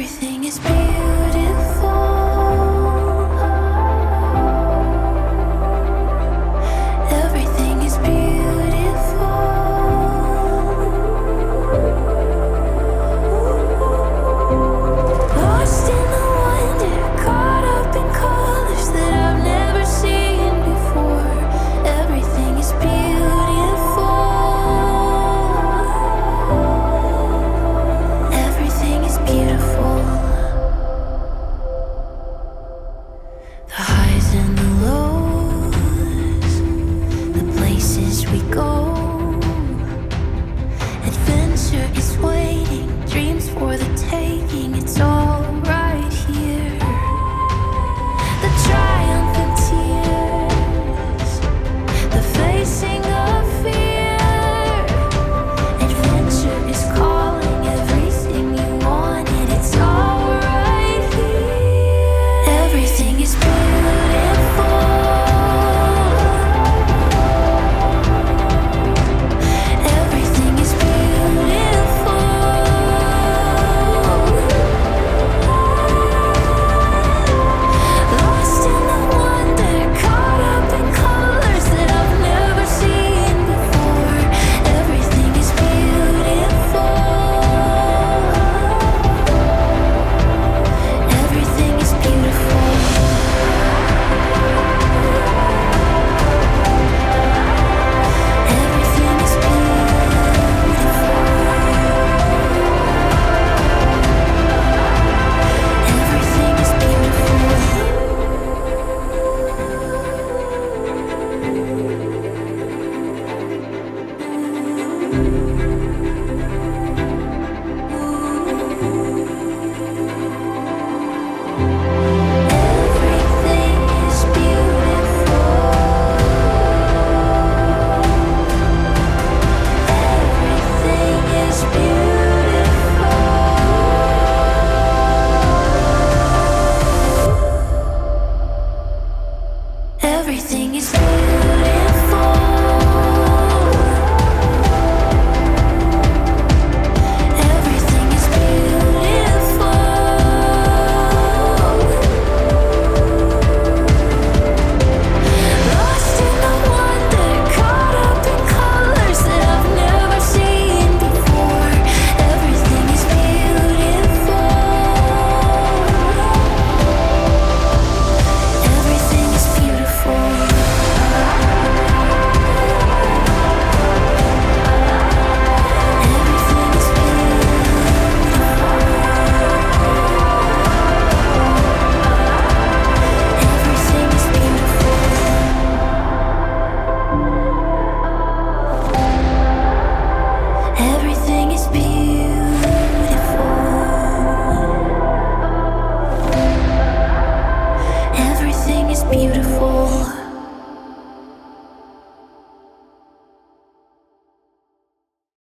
Everything is beautiful. Everything is beautiful. Lost in the wonder, caught up in colors that I've never seen before. Everything is beautiful. Everything is beautiful. The highs and the lows, the places we go. Adventure is waiting, dreams for the taking. It's all right here. The triumph and tears, the facing of fear. Adventure is calling, everything you wanted. It's all right here. Everything is beautiful. Everything is beautiful. Lost in the wonder, caught up in colors that I've never seen before. Everything is beautiful. Everything is beautiful. Everything is beautiful. Everything is Everything is beautiful. Everything is beautiful. Everything is beautiful. Everything is beautiful. Lost in the wonder, caught up in colors that I've never seen before. Everything is beautiful. Everything is beautiful. Everything is Everything is beautiful. Everything is beautiful.